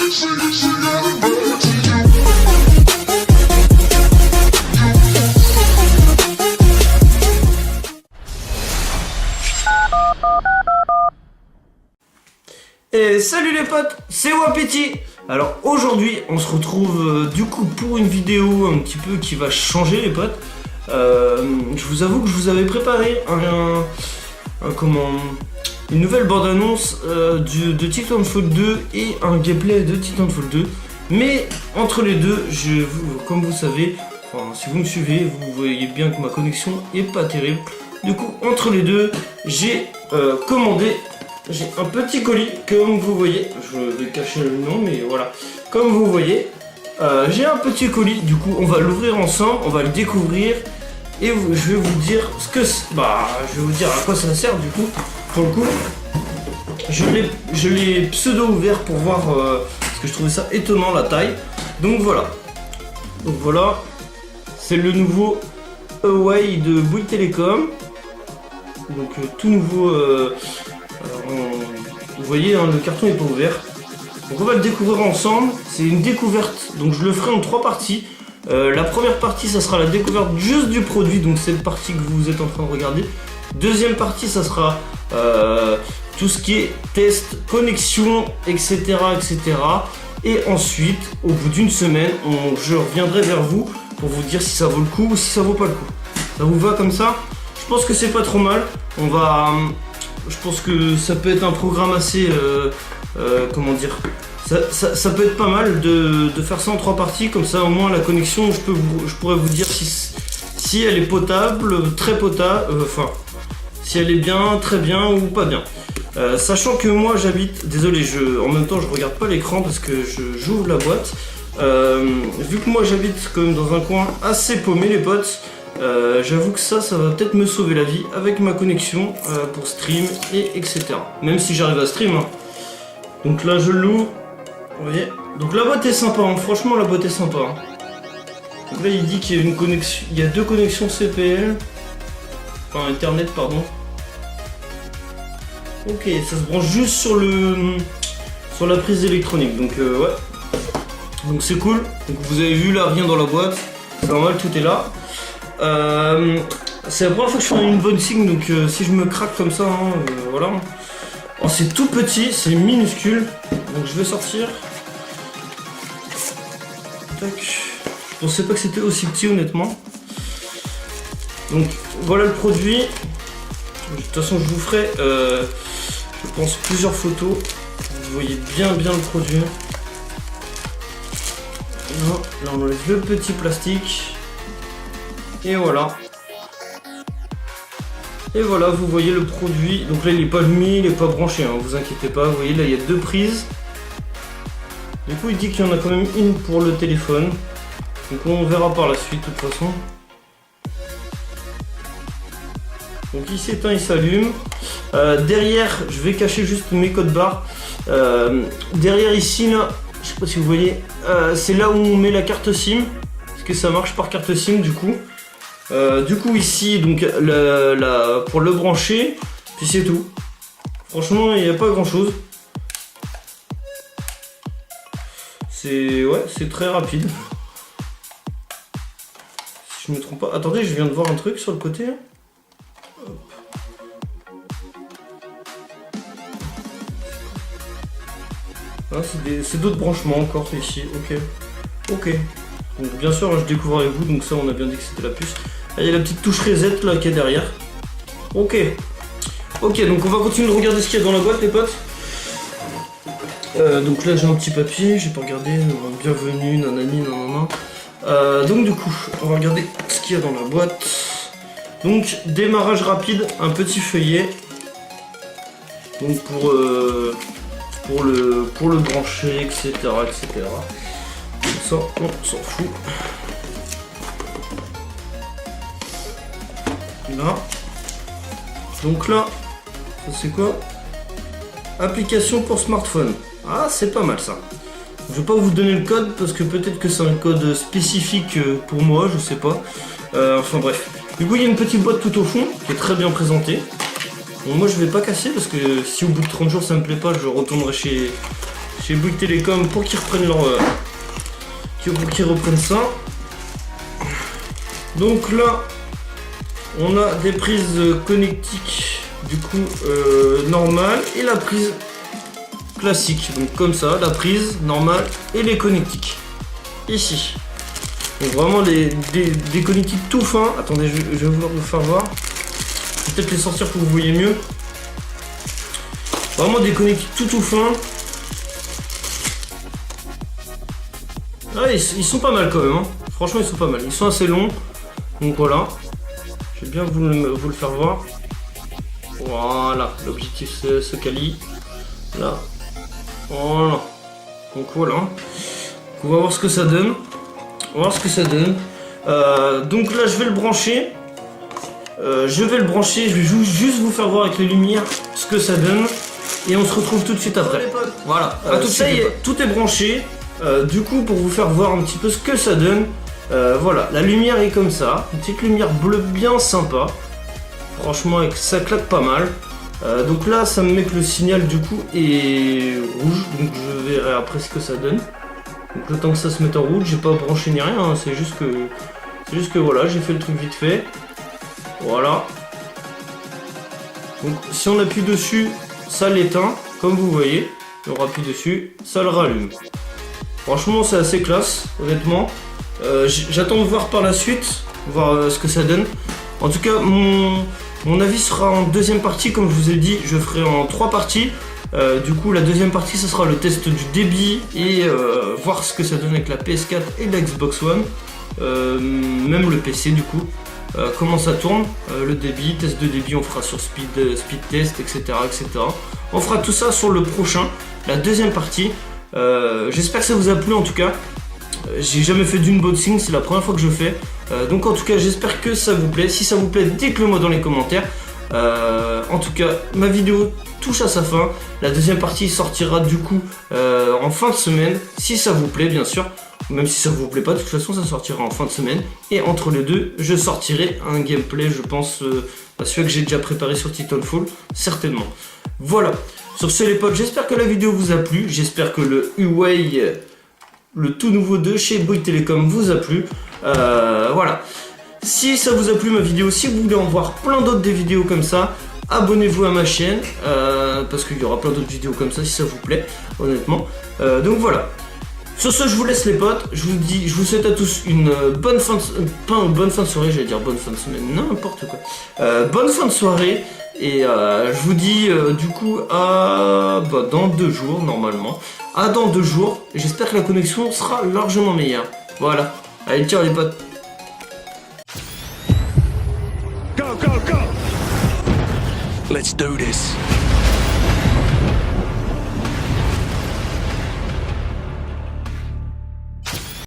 Et salut les potes, c'est Wapiti. Alors aujourd'hui on se retrouve du coup pour une vidéo un petit peu qui va changer les potes. Je vous avoue que je vous avais préparé une nouvelle bande-annonce de Titanfall 2 et un gameplay de Titanfall 2. Mais entre les deux, comme vous savez, si vous me suivez, vous voyez bien que ma connexion est pas terrible. Du coup entre les deux, j'ai commandé. J'ai un petit colis, comme vous voyez, je vais cacher le nom, mais voilà, comme vous voyez, j'ai un petit colis, du coup on va l'ouvrir ensemble, on va le découvrir, et je vais vous dire ce que c'est, je vais vous dire à quoi ça sert du coup, pour le coup, je l'ai pseudo ouvert pour voir, parce que je trouvais ça étonnant la taille, donc voilà, c'est le nouveau Huawei de Bouygues Télécom, donc tout nouveau. Vous voyez, hein, le carton n'est pas ouvert. Donc on va le découvrir ensemble. C'est une découverte, donc je le ferai en 3 parties. La première partie, ça sera la découverte juste du produit, donc cette partie que vous êtes en train de regarder. Deuxième partie, ça sera tout ce qui est test, connexion, etc., etc. Et ensuite, au bout d'une semaine, je reviendrai vers vous pour vous dire si ça vaut le coup ou si ça vaut pas le coup. Ça vous va comme ça? Je pense que c'est pas trop mal. Je pense que ça peut être un programme assez, comment dire, ça peut être pas mal de faire ça en 3 parties, comme ça au moins la connexion, je pourrais vous dire si elle est potable, très potable, si elle est bien, très bien ou pas bien. Sachant que moi j'habite, désolé, en même temps je regarde pas l'écran parce que j'ouvre la boîte, vu que moi j'habite quand même dans un coin assez paumé les potes. J'avoue que ça va peut-être me sauver la vie avec ma connexion pour stream et etc. Même si j'arrive à stream. Hein. Donc là je l'ouvre. Vous voyez. Donc la boîte est sympa. Hein. Franchement la boîte est sympa. Hein. Donc là il dit qu'il y a une connexion. Il y a 2 connexions CPL. Enfin internet pardon. Ok, ça se branche juste sur la prise électronique. Donc ouais. Donc c'est cool. Donc vous avez vu là rien dans la boîte. C'est normal, tout est là. C'est la première fois que je fais une bonne signe, donc si je me craque comme ça, hein, voilà. Oh, c'est tout petit, c'est minuscule, donc je vais sortir. Tac. Je pensais pas que c'était aussi petit honnêtement. Donc voilà le produit. De toute façon je vous ferai, je pense, plusieurs photos. Vous voyez bien le produit. Là on enlève le petit plastique. Et voilà. Et voilà, vous voyez le produit. Donc là, il n'est pas allumé, il n'est pas branché, hein, vous inquiétez pas. Vous voyez, là, il y a 2 prises. Du coup, il dit qu'il y en a quand même une pour le téléphone. Donc on verra par la suite, de toute façon. Donc il s'éteint, il s'allume. Derrière, je vais cacher juste mes codes barres. Derrière ici, là, je sais pas si vous voyez, c'est là où on met la carte SIM. Parce que ça marche par carte SIM, du coup. Ici donc pour le brancher, puis c'est tout. Franchement il n'y a pas grand chose. C'est très rapide. Si je me trompe pas. Attendez, je viens de voir un truc sur le côté. Hop. Ah, c'est d'autres branchements encore ici. Ok. Donc bien sûr je découvre avec vous, donc ça on a bien dit que c'était la puce. Ah, il y a la petite touche reset là qui est derrière. Ok, donc on va continuer de regarder ce qu'il y a dans la boîte les potes. Donc là j'ai un petit papier, j'ai pas regardé, bienvenue, nanani, nanana. Donc du coup, on va regarder ce qu'il y a dans la boîte. Donc démarrage rapide, un petit feuillet. Donc pour le brancher, etc. Ça, on s'en fout. Là. Donc là, ça c'est quoi? Application pour smartphone. Ah, c'est pas mal ça. Je vais pas vous donner le code parce que peut-être que c'est un code spécifique pour moi, je sais pas. Enfin bref. Du coup, il y a une petite boîte tout au fond qui est très bien présentée. Bon, moi je vais pas casser parce que si au bout de 30 jours ça me plaît pas, je retournerai chez Bouygues Télécom pour qu'ils reprennent ça. Donc là, on a des prises connectiques du coup normales et la prise classique. Donc comme ça, la prise normale et les connectiques. Ici. Donc vraiment des connectiques tout fins. Attendez, je vais vous faire voir. Je vais peut-être les sortir pour que vous voyez mieux. Vraiment des connectiques tout fins. Ah, ils sont pas mal quand même. Hein. Franchement, ils sont pas mal. Ils sont assez longs. Donc voilà. Je vais bien vous le faire voir. Voilà. L'objectif se quali. Là. Voilà. Donc voilà. On va voir ce que ça donne. Donc là, je vais le brancher. Je vais juste vous faire voir avec les lumières ce que ça donne. Et on se retrouve tout de suite après. Voilà. Ça y est, tout est branché. Du coup, pour vous faire voir un petit peu ce que ça donne. Voilà, la lumière est comme ça. Une petite lumière bleue bien sympa. Franchement, ça claque pas mal. Donc là, ça me met que le signal du coup est rouge. Donc je verrai après ce que ça donne. Donc le temps que ça se mette en rouge, j'ai pas branché ni rien. Hein, c'est juste que voilà, j'ai fait le truc vite fait. Voilà. Donc si on appuie dessus, ça l'éteint, comme vous voyez. Et on appuie dessus, ça le rallume. Franchement, c'est assez classe, honnêtement. J'attends de voir par la suite, voir ce que ça donne. En tout cas, mon avis sera en deuxième partie, comme je vous ai dit, je ferai en 3 parties. Du coup, la deuxième partie, ce sera le test du débit et voir ce que ça donne avec la PS4 et la Xbox One, même le PC du coup. Comment ça tourne, le débit, test de débit, on fera sur speed test, etc., etc. On fera tout ça sur le prochain, la deuxième partie. J'espère que ça vous a plu en tout cas. J'ai jamais fait d'unboxing, c'est la première fois que je fais. Donc en tout cas, j'espère que ça vous plaît. Si ça vous plaît, dites-le moi dans les commentaires. En tout cas, ma vidéo touche à sa fin. La deuxième partie sortira du coup en fin de semaine, si ça vous plaît bien sûr. Même si ça vous plaît pas, de toute façon ça sortira en fin de semaine. Et entre les deux, je sortirai un gameplay, je pense, celui que j'ai déjà préparé sur Titanfall, certainement. Voilà, sur ce les potes, j'espère que la vidéo vous a plu. J'espère que le Huawei, le tout nouveau de chez Bouygues Télécom vous a plu. Voilà. Si ça vous a plu ma vidéo, si vous voulez en voir plein d'autres des vidéos comme ça, abonnez-vous à ma chaîne, parce qu'il y aura plein d'autres vidéos comme ça si ça vous plaît, honnêtement. Donc voilà. Sur ce, je vous laisse les potes, je vous souhaite à tous une bonne fin de soirée, j'allais dire bonne fin de semaine, n'importe quoi. Bonne fin de soirée, et je vous dis du coup à dans 2 jours normalement. À dans 2 jours, j'espère que la connexion sera largement meilleure. Voilà, allez ciao les potes. Go, go, go! Let's do this.